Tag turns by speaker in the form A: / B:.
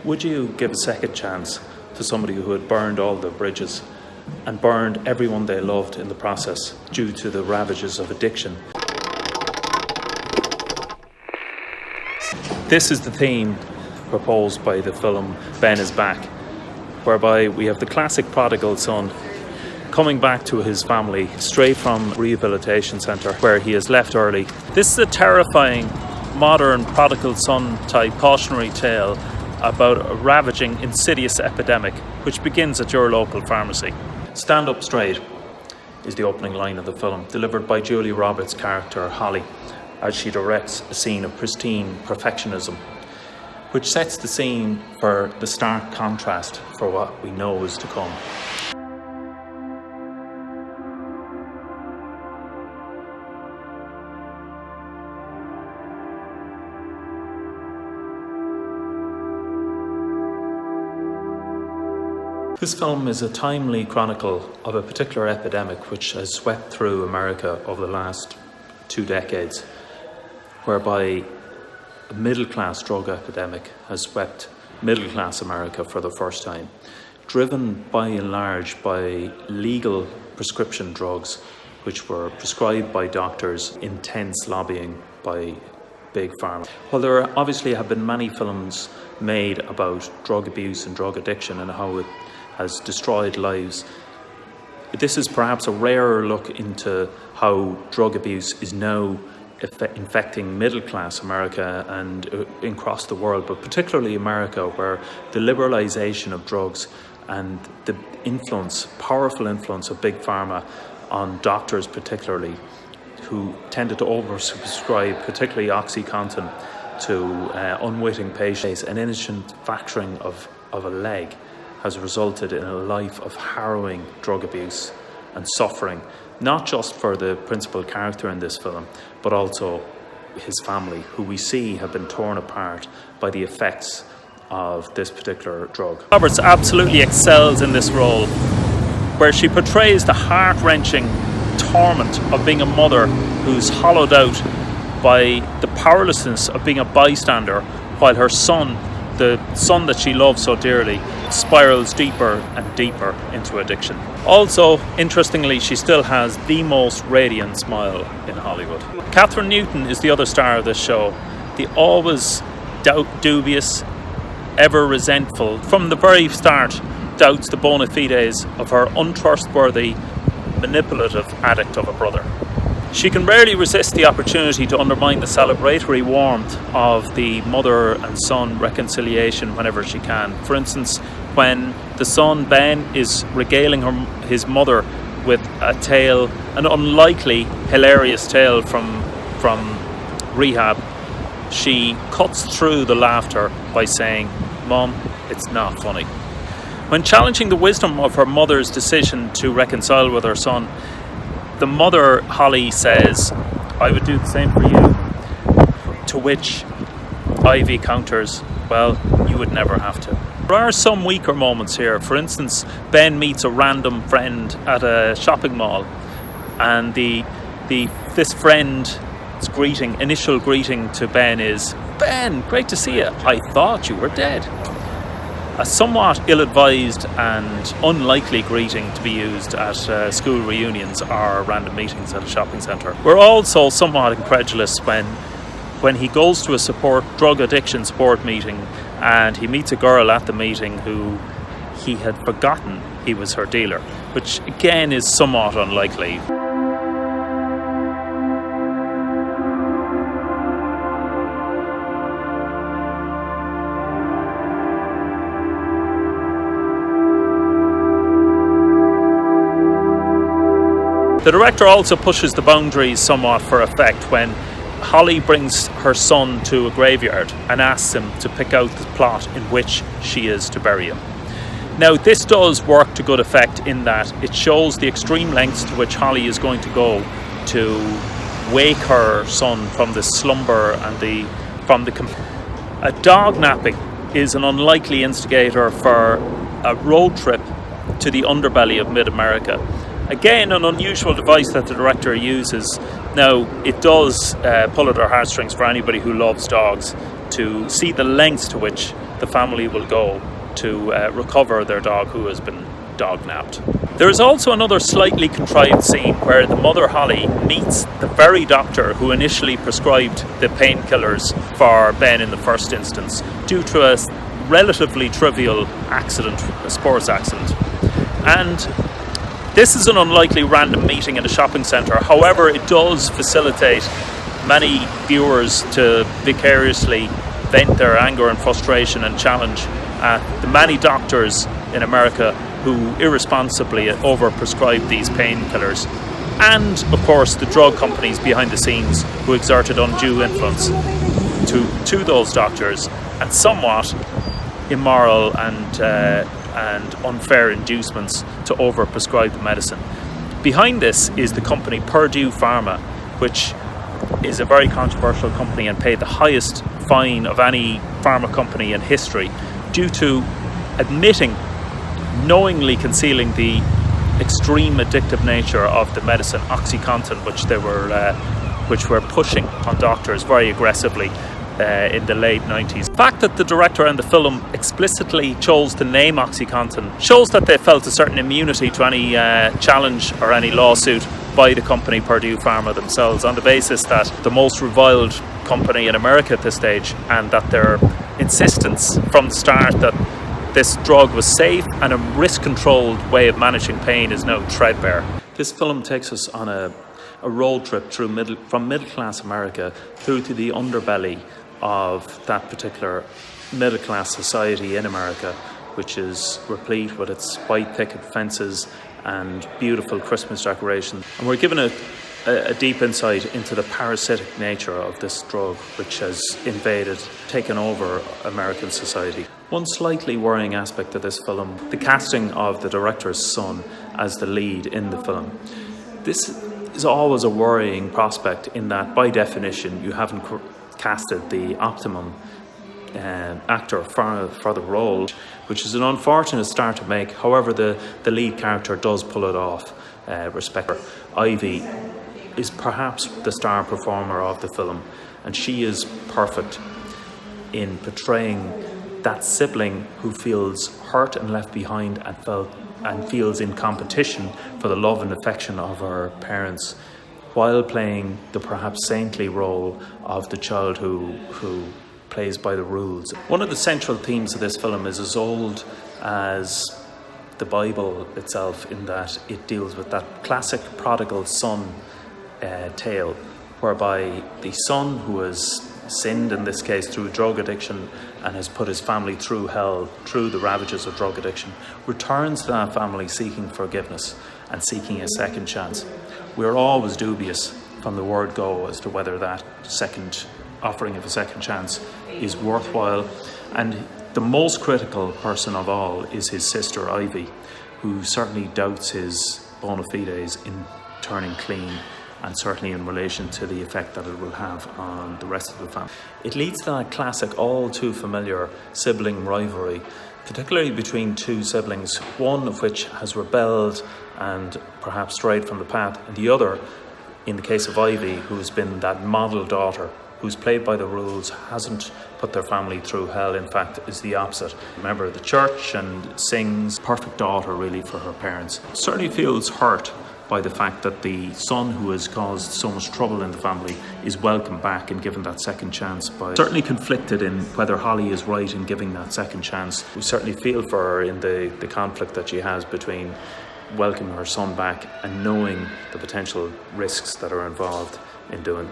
A: Would you give a second chance to somebody who had burned all their bridges and burned everyone they loved in the process due to the ravages of addiction? This is the theme proposed by the film Ben is Back, whereby we have the classic prodigal son coming back to his family straight from rehabilitation centre where he is left early. This is a terrifying modern prodigal son type cautionary tale about a ravaging insidious epidemic which begins at your local pharmacy. Stand up straight is the opening line of the film, delivered by Julie Roberts' character Holly as she directs a scene of pristine perfectionism, which sets the scene for the stark contrast for what we know is to come. This film is a timely chronicle of a particular epidemic which has swept through America over the last 2 decades, whereby a middle-class drug epidemic has swept middle-class America for the first time, driven by and large by legal prescription drugs which were prescribed by doctors, intense lobbying by big pharma. While there obviously have been many films made about drug abuse and drug addiction and how it has destroyed lives, this is perhaps a rarer look into how drug abuse is now infecting middle-class America and across the world, but particularly America, where the liberalisation of drugs and the powerful influence of big pharma on doctors particularly, who tended to overprescribe particularly OxyContin to unwitting patients, an innocent fracturing of a leg has resulted in a life of harrowing drug abuse and suffering, not just for the principal character in this film, but also his family, who we see have been torn apart by the effects of this particular drug. Roberts absolutely excels in this role, where she portrays the heart-wrenching torment of being a mother who's hollowed out by the powerlessness of being a bystander, while her son, the son that she loves so dearly, spirals deeper and deeper into addiction. Also, interestingly, she still has the most radiant smile in Hollywood. Catherine Newton is the other star of this show, the always dubious, ever resentful, from the very start doubts the bona fides of her untrustworthy, manipulative addict of a brother. She can rarely resist the opportunity to undermine the celebratory warmth of the mother and son reconciliation whenever she can. For instance, when the son Ben is regaling his mother with a tale, an unlikely, hilarious tale from rehab, she cuts through the laughter by saying, "Mom, it's not funny." When challenging the wisdom of her mother's decision to reconcile with her son, the mother, Holly, says, "I would do the same for you." To which Ivy counters, "Well, you would never have to." There are some weaker moments here. For instance, Ben meets a random friend at a shopping mall, and this friend's initial greeting to Ben is, "Ben, great to see you. I thought you were dead." A somewhat ill-advised and unlikely greeting to be used at school reunions or random meetings at a shopping centre. We're also somewhat incredulous when he goes to a drug addiction support meeting and he meets a girl at the meeting who he had forgotten he was her dealer, which again is somewhat unlikely. The director also pushes the boundaries somewhat for effect when Holly brings her son to a graveyard and asks him to pick out the plot in which she is to bury him. Now, this does work to good effect in that it shows the extreme lengths to which Holly is going to go to wake her son from the slumber and a dog napping is an unlikely instigator for a road trip to the underbelly of mid-America. Again, an unusual device that the director uses. Now, it does pull at our heartstrings for anybody who loves dogs to see the lengths to which the family will go to recover their dog who has been dog-nabbed. There is also another slightly contrived scene where the mother Holly meets the very doctor who initially prescribed the painkillers for Ben in the first instance due to a relatively trivial accident, a sports accident. And this is an unlikely random meeting in a shopping centre. However, it does facilitate many viewers to vicariously vent their anger and frustration and challenge the many doctors in America who irresponsibly overprescribe these painkillers, and of course the drug companies behind the scenes who exerted undue influence to those doctors and somewhat immoral and unfair inducements to overprescribe the medicine. Behind this is the company Purdue Pharma, which is a very controversial company and paid the highest fine of any pharma company in history due to admitting, knowingly concealing the extreme addictive nature of the medicine OxyContin, which were pushing on doctors very aggressively in the late 90s. The fact that the director and the film explicitly chose to name OxyContin shows that they felt a certain immunity to any challenge or any lawsuit by the company Purdue Pharma themselves, on the basis that the most reviled company in America at this stage, and that their insistence from the start that this drug was safe and a risk-controlled way of managing pain is now threadbare. This film takes us on a road trip from middle-class America through to the underbelly of that particular middle-class society in America, which is replete with its white picket fences and beautiful Christmas decorations. And we're given a deep insight into the parasitic nature of this drug, which has taken over American society. One slightly worrying aspect of this film, the casting of the director's son as the lead in the film. This is always a worrying prospect in that, by definition, you haven't casted the optimum actor for the role, which is an unfortunate start to make. However, the lead character does pull it off. Ivy is perhaps the star performer of the film, and she is perfect in portraying that sibling who feels hurt and left behind and feels in competition for the love and affection of her parents, while playing the perhaps saintly role of the child who plays by the rules. One of the central themes of this film is as old as the Bible itself, in that it deals with that classic prodigal son tale, whereby the son who has sinned, in this case through drug addiction, and has put his family through hell through the ravages of drug addiction, returns to that family seeking forgiveness and seeking a second chance. We're always dubious from the word go as to whether that second offering of a second chance is worthwhile, and the most critical person of all is his sister Ivy, who certainly doubts his bona fides in turning clean, and certainly in relation to the effect that it will have on the rest of the family. It leads to that classic, all too familiar sibling rivalry, particularly between two siblings, one of which has rebelled and perhaps strayed from the path, and the other, in the case of Ivy, who's been that model daughter, who's played by the rules, hasn't put their family through hell, in fact is the opposite. A member of the church and sings, perfect daughter really for her parents. Certainly feels hurt by the fact that the son who has caused so much trouble in the family is welcomed back and given that second chance. Certainly conflicted in whether Holly is right in giving that second chance. We certainly feel for her in the conflict that she has between welcoming her son back and knowing the potential risks that are involved in doing